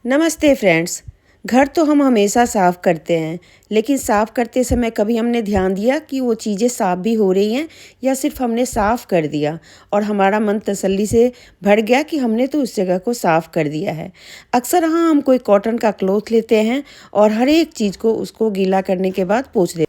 नमस्ते फ्रेंड्स। घर तो हम हमेशा साफ़ करते हैं, लेकिन साफ़ करते समय कभी हमने ध्यान दिया कि वो चीज़ें साफ़ भी हो रही हैं या सिर्फ हमने साफ़ कर दिया और हमारा मन तसल्ली से भर गया कि हमने तो उस जगह को साफ़ कर दिया है। अक्सर हाँ, हम कोई कॉटन का क्लॉथ लेते हैं और हर एक चीज़ को उसको गीला करने के बाद पोंछ देते हैं।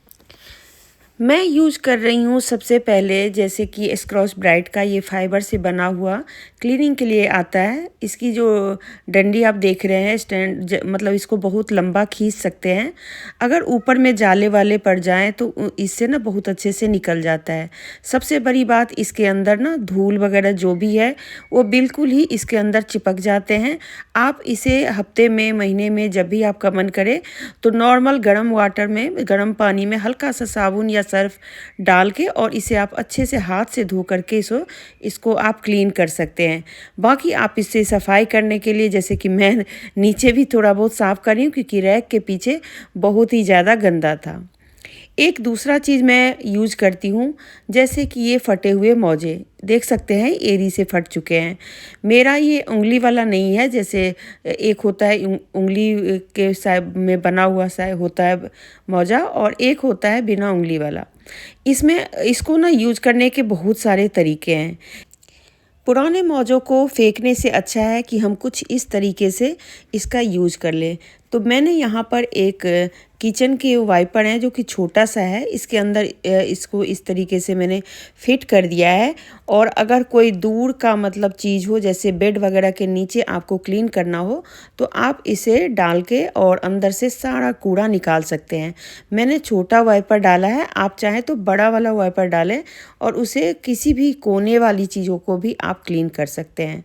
मैं यूज़ कर रही हूँ सबसे पहले जैसे कि स्क्रॉच ब्राइट का ये फाइबर से बना हुआ क्लीनिंग के लिए आता है। इसकी जो डंडी आप देख रहे हैं स्टैंड मतलब इसको बहुत लंबा खींच सकते हैं। अगर ऊपर में जाले वाले पड़ जाएं तो इससे ना बहुत अच्छे से निकल जाता है। सबसे बड़ी बात इसके अंदर ना धूल वगैरह जो भी है वो बिल्कुल ही इसके अंदर चिपक जाते हैं। आप इसे हफ्ते में महीने में जब भी आपका मन करे तो नॉर्मल गर्म वाटर में गर्म पानी में हल्का सा साबुन या सर्फ डाल के और इसे आप अच्छे से हाथ से धो करके इसको आप क्लीन कर सकते हैं। बाकी आप इससे सफाई करने के लिए जैसे कि मैं नीचे भी थोड़ा बहुत साफ़ कर रही हूँ क्योंकि रैक के पीछे बहुत ही ज़्यादा गंदा था। एक दूसरा चीज़ मैं यूज़ करती हूँ जैसे कि ये फटे हुए मोजे देख सकते हैं एड़ी से फट चुके हैं। मेरा ये उंगली वाला नहीं है, जैसे एक होता है उंगली के साइड में बना हुआ सा होता है मोजा और एक होता है बिना उंगली वाला। इसमें इसको ना यूज़ करने के बहुत सारे तरीके हैं। पुराने मौजों को फेंकने से अच्छा है कि हम कुछ इस तरीके से इसका यूज़ कर लें। तो मैंने यहाँ पर एक किचन के वाइपर है जो कि छोटा सा है, इसके अंदर इसको इस तरीके से मैंने फिट कर दिया है। और अगर कोई दूर का मतलब चीज़ हो जैसे बेड वगैरह के नीचे आपको क्लीन करना हो तो आप इसे डाल के और अंदर से सारा कूड़ा निकाल सकते हैं। मैंने छोटा वाइपर डाला है, आप चाहें तो बड़ा वाला वाइपर डालें और उसे किसी भी कोने वाली चीज़ों को भी आप क्लीन कर सकते हैं।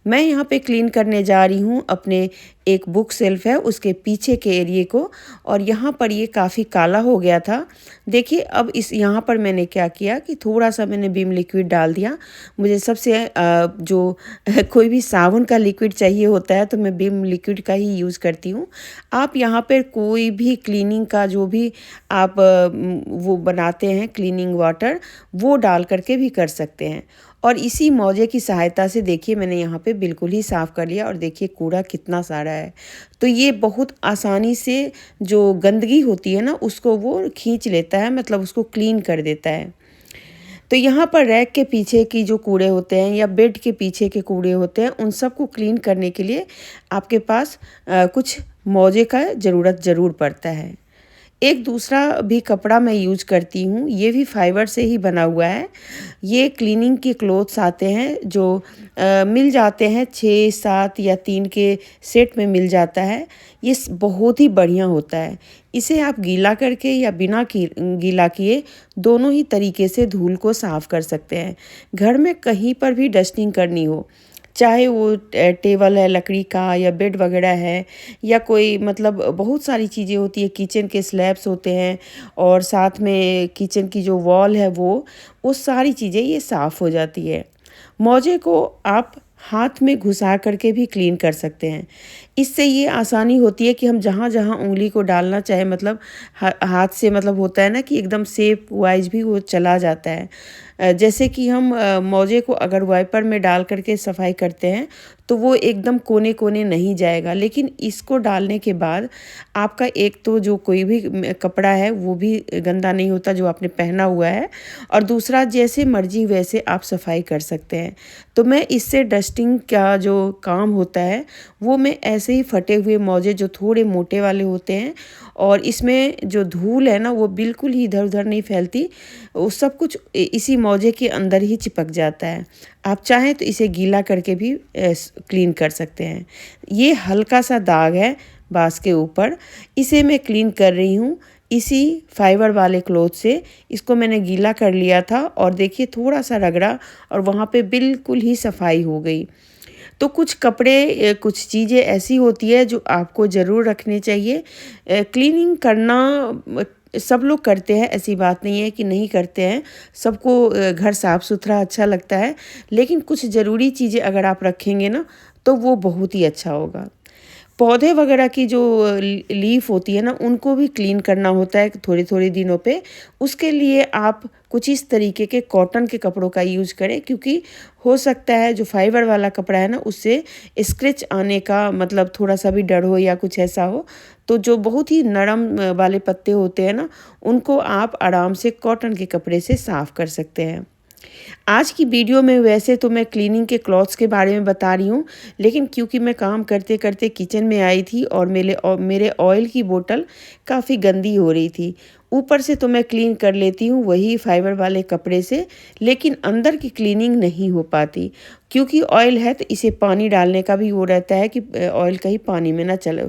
मैं यहाँ पे क्लीन करने जा रही हूँ अपने एक बुक शेल्फ है उसके पीछे के एरिए को, और यहाँ पर ये काफ़ी काला हो गया था। देखिए अब इस यहाँ पर मैंने क्या किया कि थोड़ा सा मैंने विम लिक्विड डाल दिया। मुझे सबसे जो कोई भी साबुन का लिक्विड चाहिए होता है तो मैं विम लिक्विड का ही यूज़ करती हूँ। आप यहाँ पर कोई भी क्लीनिंग का जो भी आप वो बनाते हैं क्लीनिंग वाटर वो डाल करके भी कर सकते हैं। और इसी मोजे की सहायता से देखिए मैंने यहाँ पे बिल्कुल ही साफ़ कर लिया और देखिए कूड़ा कितना सारा है। तो ये बहुत आसानी से जो गंदगी होती है ना उसको वो खींच लेता है, मतलब उसको क्लीन कर देता है। तो यहाँ पर रैक के पीछे की जो कूड़े होते हैं या बेड के पीछे के कूड़े होते हैं उन सबको क्लीन करने के लिए आपके पास कुछ मोजे का ज़रूरत ज़रूर पड़ता है। एक दूसरा भी कपड़ा मैं यूज करती हूँ, ये भी फाइबर से ही बना हुआ है। ये क्लीनिंग के क्लोथ्स आते हैं जो मिल जाते हैं 6, 7 या 3 के सेट में मिल जाता है। ये बहुत ही बढ़िया होता है। इसे आप गीला करके या बिना गीला किए दोनों ही तरीके से धूल को साफ़ कर सकते हैं। घर में कहीं पर भी डस्टिंग करनी हो, चाहे वो टेबल है लकड़ी का या बेड वगैरह है या कोई मतलब बहुत सारी चीज़ें होती है, किचन के स्लैब्स होते हैं और साथ में किचन की जो वॉल है वो सारी चीज़ें ये साफ़ हो जाती है। मोजे को आप हाथ में घुसा करके भी क्लीन कर सकते हैं। इससे ये आसानी होती है कि हम जहाँ जहाँ उंगली को डालना चाहे मतलब हाथ से मतलब होता है ना कि एकदम शेप वाइज भी वो चला जाता है। जैसे कि हम मोजे को अगर वाइपर में डाल करके सफाई करते हैं तो वो एकदम कोने कोने नहीं जाएगा, लेकिन इसको डालने के बाद आपका एक तो जो कोई भी कपड़ा है वो भी गंदा नहीं होता जो आपने पहना हुआ है, और दूसरा जैसे मर्जी वैसे आप सफाई कर सकते हैं। तो मैं इससे डस्टिंग का जो काम होता है वो मैं ऐसे ही फटे हुए मोजे जो थोड़े मोटे वाले होते हैं और इसमें जो धूल है ना वो बिल्कुल ही इधर उधर नहीं फैलती, वो सब कुछ इसी मोजे के अंदर ही चिपक जाता है। आप चाहें तो इसे गीला करके भी क्लीन कर सकते हैं। ये हल्का सा दाग है बांस के ऊपर, इसे मैं क्लीन कर रही हूँ इसी फाइबर वाले क्लॉथ से। इसको मैंने गीला कर लिया था और देखिए थोड़ा सा रगड़ा और वहाँ पे बिल्कुल ही सफाई हो गई। तो कुछ कपड़े कुछ चीज़ें ऐसी होती है जो आपको ज़रूर रखनी चाहिए। क्लीनिंग करना सब लोग करते हैं, ऐसी बात नहीं है कि नहीं करते हैं। सबको घर साफ़ सुथरा अच्छा लगता है, लेकिन कुछ ज़रूरी चीज़ें अगर आप रखेंगे ना तो वो बहुत ही अच्छा होगा। पौधे वगैरह की जो लीफ होती है ना, उनको भी क्लीन करना होता है थोड़े थोड़े दिनों पे। उसके लिए आप कुछ इस तरीके के कॉटन के कपड़ों का यूज़ करें, क्योंकि हो सकता है जो फाइबर वाला कपड़ा है ना, उससे स्क्रैच आने का मतलब थोड़ा सा भी डर हो या कुछ ऐसा हो। तो जो बहुत ही नरम वाले पत्ते होते हैं ना, उनको आप आराम से कॉटन के कपड़े से साफ़ कर सकते हैं। आज की वीडियो में वैसे तो मैं क्लीनिंग के क्लॉथ्स के बारे में बता रही हूँ, लेकिन क्योंकि मैं काम करते करते किचन में आई थी और मेरे ऑयल की बोतल काफ़ी गंदी हो रही थी। ऊपर से तो मैं क्लीन कर लेती हूँ वही फाइबर वाले कपड़े से, लेकिन अंदर की क्लीनिंग नहीं हो पाती, क्योंकि ऑयल है तो इसे पानी डालने का भी वो रहता है कि ऑयल कहीं पानी में ना चले,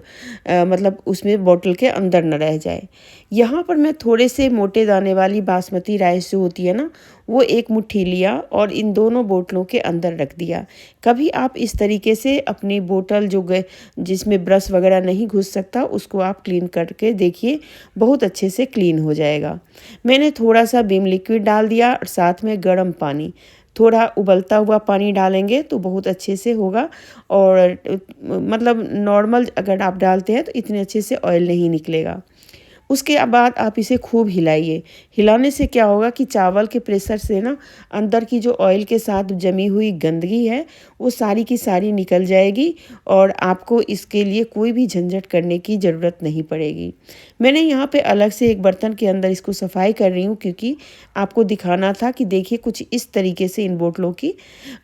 मतलब उसमें बोतल के अंदर न रह जाए। यहाँ पर मैं थोड़े से मोटे दाने वाली बासमती राइस जो होती है ना, वो एक मुट्ठी लिया और इन दोनों बोतलों के अंदर रख दिया। कभी आप इस तरीके से अपनी बोतल जिसमें ब्रश वगैरह नहीं घुस सकता, उसको आप क्लीन करके देखिए, बहुत अच्छे से क्लीन हो जाएगा। मैंने थोड़ा सा विम लिक्विड डाल दिया और साथ में गर्म पानी, थोड़ा उबलता हुआ पानी डालेंगे तो बहुत अच्छे से होगा। और मतलब नॉर्मल अगर आप डालते हैं तो इतने अच्छे से ऑयल नहीं निकलेगा। उसके बाद आप इसे खूब हिलाइए। हिलाने से क्या होगा कि चावल के प्रेशर से ना अंदर की जो ऑयल के साथ जमी हुई गंदगी है, वो सारी की सारी निकल जाएगी और आपको इसके लिए कोई भी झंझट करने की ज़रूरत नहीं पड़ेगी। मैंने यहाँ पे अलग से एक बर्तन के अंदर इसको सफाई कर रही हूँ, क्योंकि आपको दिखाना था कि देखिए कुछ इस तरीके से इन बोतलों की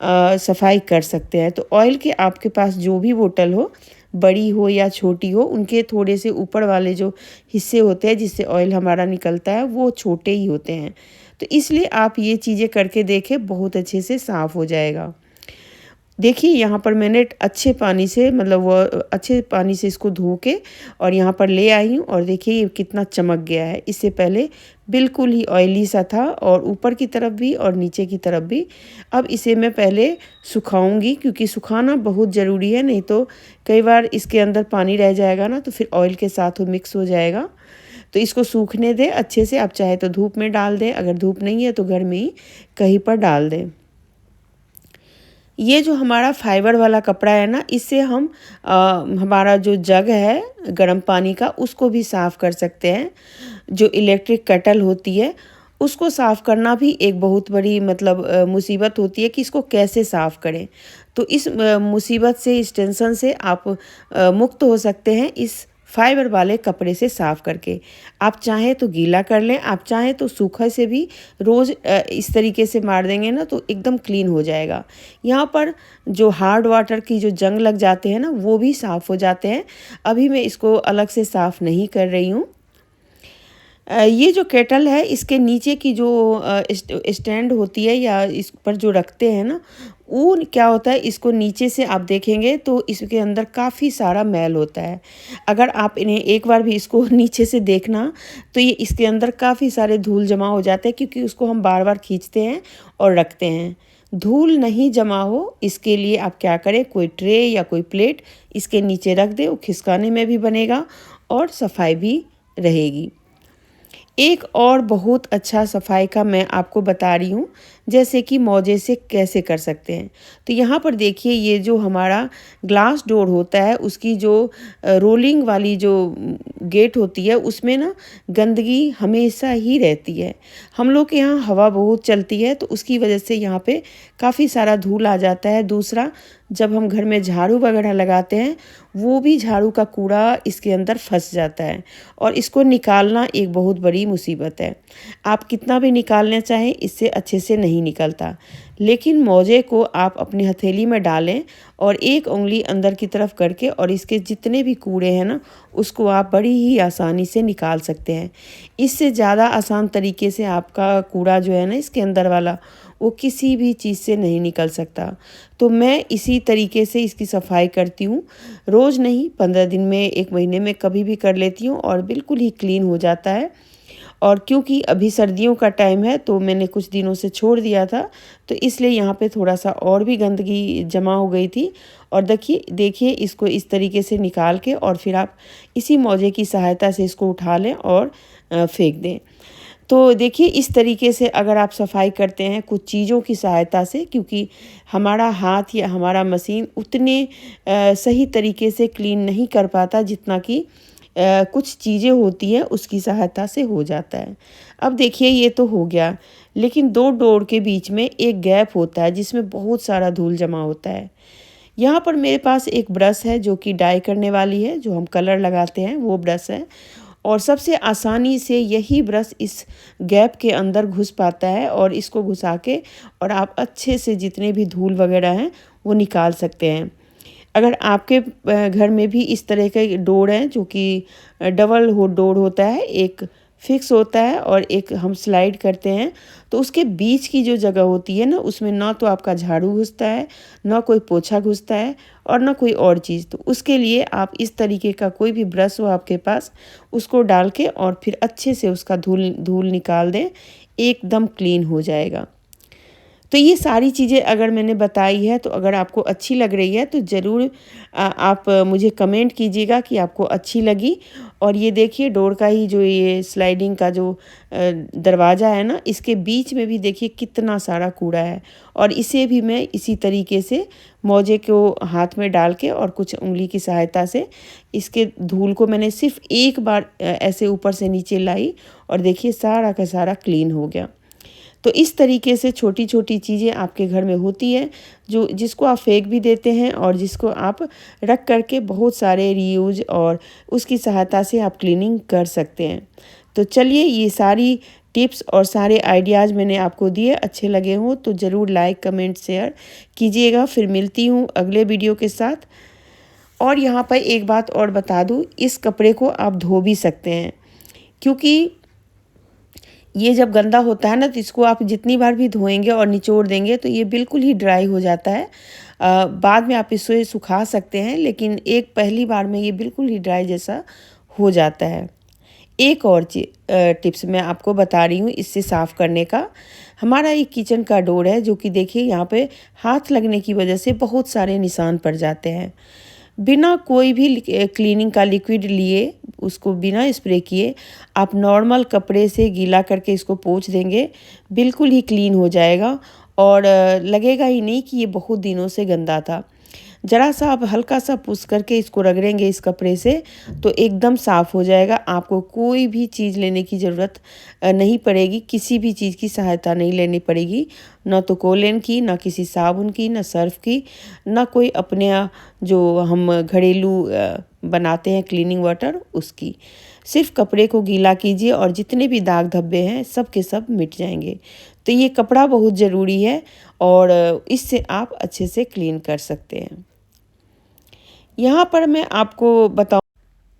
सफाई कर सकते हैं। तो ऑयल के आपके पास जो भी बोतल हो, बड़ी हो या छोटी हो, उनके थोड़े से ऊपर वाले जो हिस्से होते हैं जिससे ऑयल हमारा निकलता है, वो छोटे ही होते हैं। तो इसलिए आप ये चीज़ें करके देखें, बहुत अच्छे से साफ़ हो जाएगा। देखिए यहाँ पर मैंने अच्छे पानी से मतलब वो अच्छे पानी से इसको धो के और यहाँ पर ले आई हूँ, और देखिए ये कितना चमक गया है। इससे पहले बिल्कुल ही ऑयली सा था, और ऊपर की तरफ भी और नीचे की तरफ भी। अब इसे मैं पहले सुखाऊंगी, क्योंकि सुखाना बहुत ज़रूरी है, नहीं तो कई बार इसके अंदर पानी रह जाएगा ना, तो फिर ऑयल के साथ वो मिक्स हो जाएगा। तो इसको सूखने दें अच्छे से। आप चाहे तो धूप में डाल दें, अगर धूप नहीं है तो घर में ही कहीं पर डाल दें। ये जो हमारा फाइबर वाला कपड़ा है ना, इससे हम हमारा जो जग है गर्म पानी का, उसको भी साफ़ कर सकते हैं। जो इलेक्ट्रिक केटल होती है, उसको साफ़ करना भी एक बहुत बड़ी मतलब मुसीबत होती है कि इसको कैसे साफ़ करें। तो इस मुसीबत से, इस टेंशन से आप मुक्त हो सकते हैं इस फाइबर वाले कपड़े से साफ़ करके। आप चाहें तो गीला कर लें, आप चाहें तो सूखा से भी रोज़ इस तरीके से मार देंगे ना, तो एकदम क्लीन हो जाएगा। यहाँ पर जो हार्ड वाटर की जो जंग लग जाते हैं ना, वो भी साफ़ हो जाते हैं। अभी मैं इसको अलग से साफ़ नहीं कर रही हूँ। ये जो केटल है, इसके नीचे की जो स्टैंड होती है या इस पर जो रखते हैं ना, वो क्या होता है, इसको नीचे से आप देखेंगे तो इसके अंदर काफ़ी सारा मैल होता है। अगर आप इन्हें एक बार भी इसको नीचे से देखना, तो ये इसके अंदर काफ़ी सारे धूल जमा हो जाते हैं, क्योंकि उसको हम बार बार खींचते हैं और रखते हैं। धूल नहीं जमा हो इसके लिए आप क्या करें, कोई ट्रे या कोई प्लेट इसके नीचे रख दें, वो खिसकाने में भी बनेगा और सफाई भी रहेगी। एक और बहुत अच्छा सफाई का मैं आपको बता रही हूँ, जैसे कि मोजे से कैसे कर सकते हैं। तो यहाँ पर देखिए, ये जो हमारा ग्लास डोर होता है, उसकी जो रोलिंग वाली जो गेट होती है, उसमें ना गंदगी हमेशा ही रहती है। हम लोग के यहाँ हवा बहुत चलती है, तो उसकी वजह से यहाँ पे काफ़ी सारा धूल आ जाता है। दूसरा, जब हम घर में झाड़ू वगैरह लगाते हैं, वो भी झाड़ू का कूड़ा इसके अंदर फंस जाता है, और इसको निकालना एक बहुत बड़ी मुसीबत है। आप कितना भी निकालना चाहें, इससे अच्छे से नहीं निकलता। लेकिन मोजे को आप अपनी हथेली में डालें और एक उंगली अंदर की तरफ करके, और इसके जितने भी कूड़े हैं ना, उसको आप बड़ी ही आसानी से निकाल सकते हैं। इससे ज़्यादा आसान तरीके से आपका कूड़ा जो है ना, इसके अंदर वाला, वो किसी भी चीज़ से नहीं निकल सकता। तो मैं इसी तरीके से इसकी सफाई करती हूँ। रोज़ नहीं, 15 दिन में, 1 महीने में कभी भी कर लेती हूँ, और बिल्कुल ही क्लीन हो जाता है। और क्योंकि अभी सर्दियों का टाइम है, तो मैंने कुछ दिनों से छोड़ दिया था, तो इसलिए यहाँ पे थोड़ा सा और भी गंदगी जमा हो गई थी। और देखिए इसको इस तरीके से निकाल के, और फिर आप इसी मोजे की सहायता से इसको उठा लें और फेंक दें। तो देखिए इस तरीके से अगर आप सफाई करते हैं कुछ चीज़ों की सहायता से, क्योंकि हमारा हाथ या हमारा मशीन उतने सही तरीके से क्लीन नहीं कर पाता जितना कि कुछ चीज़ें होती हैं उसकी सहायता से हो जाता है। अब देखिए ये तो हो गया, लेकिन दो डोर के बीच में एक गैप होता है जिसमें बहुत सारा धूल जमा होता है। यहाँ पर मेरे पास एक ब्रश है जो कि डाई करने वाली है, जो हम कलर लगाते हैं वो ब्रश है, और सबसे आसानी से यही ब्रश इस गैप के अंदर घुस पाता है और इसको घुसा के और आप अच्छे से जितने भी धूल वगैरह हैं वो निकाल सकते हैं। अगर आपके घर में भी इस तरह के डोर हैं जो कि डबल डोर होता है, एक फिक्स होता है और एक हम स्लाइड करते हैं, तो उसके बीच की जो जगह होती है ना उसमें ना तो आपका झाड़ू घुसता है, ना कोई पोछा घुसता है और ना कोई और चीज़। तो उसके लिए आप इस तरीके का कोई भी ब्रश हो आपके पास, उसको डाल के और फिर अच्छे से उसका धूल निकाल दें, एकदम क्लीन हो जाएगा। तो ये सारी चीज़ें अगर मैंने बताई है तो अगर आपको अच्छी लग रही है तो ज़रूर आप मुझे कमेंट कीजिएगा कि आपको अच्छी लगी। और ये देखिए डोर का ही जो ये स्लाइडिंग का जो दरवाज़ा है ना, इसके बीच में भी देखिए कितना सारा कूड़ा है, और इसे भी मैं इसी तरीके से मोजे को हाथ में डाल के और कुछ उंगली की सहायता से इसके धूल को मैंने सिर्फ एक बार ऐसे ऊपर से नीचे लाई और देखिए सारा का सारा क्लीन हो गया। तो इस तरीके से छोटी छोटी चीज़ें आपके घर में होती है जो जिसको आप फेंक भी देते हैं और जिसको आप रख करके बहुत सारे रीयूज और उसकी सहायता से आप क्लीनिंग कर सकते हैं। तो चलिए ये सारी टिप्स और सारे आइडियाज़ मैंने आपको दिए, अच्छे लगे हों तो ज़रूर लाइक कमेंट शेयर कीजिएगा। फिर मिलती हूँ अगले वीडियो के साथ। और यहाँ पर एक बात और बता दूँ, इस कपड़े को आप धो भी सकते हैं, क्योंकि ये जब गंदा होता है ना तो इसको आप जितनी बार भी धोएंगे और निचोड़ देंगे तो ये बिल्कुल ही ड्राई हो जाता है। बाद में आप इसे सुखा सकते हैं, लेकिन एक पहली बार में ये बिल्कुल ही ड्राई जैसा हो जाता है। एक और टिप्स मैं आपको बता रही हूँ इससे साफ़ करने का। हमारा एक किचन का डोर है जो कि देखिए यहाँ पे हाथ लगने की वजह से बहुत सारे निशान पड़ जाते हैं। बिना कोई भी क्लीनिंग का लिक्विड लिए, उसको बिना स्प्रे किए आप नॉर्मल कपड़े से गीला करके इसको पोंछ देंगे, बिल्कुल ही क्लीन हो जाएगा और लगेगा ही नहीं कि ये बहुत दिनों से गंदा था। ज़रा सा आप हल्का सा पुश करके इसको रगड़ेंगे इस कपड़े से तो एकदम साफ़ हो जाएगा। आपको कोई भी चीज़ लेने की ज़रूरत नहीं पड़ेगी, किसी भी चीज़ की सहायता नहीं लेनी पड़ेगी, ना तो कोलेन की, ना किसी साबुन की, ना सर्फ की, ना कोई अपने जो हम घरेलू बनाते हैं क्लीनिंग वाटर उसकी। सिर्फ कपड़े को गीला कीजिए और जितने भी दाग धब्बे हैं सब के सब मिट जाएंगे। तो ये कपड़ा बहुत ज़रूरी है और इससे आप अच्छे से क्लीन कर सकते हैं। यहाँ पर मैं आपको बताऊँ,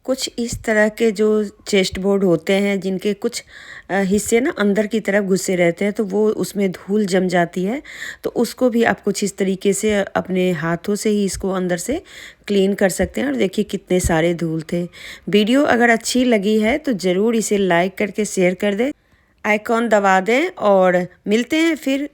कुछ इस तरह के जो चेस्ट बोर्ड होते हैं जिनके कुछ हिस्से ना अंदर की तरफ घुसे रहते हैं, तो वो उसमें धूल जम जाती है, तो उसको भी आप कुछ इस तरीके से अपने हाथों से ही इसको अंदर से क्लीन कर सकते हैं। और देखिए कितने सारे धूल थे। वीडियो अगर अच्छी लगी है तो ज़रूर इसे लाइक करके शेयर कर दें, आइकॉन दबा दें और मिलते हैं फिर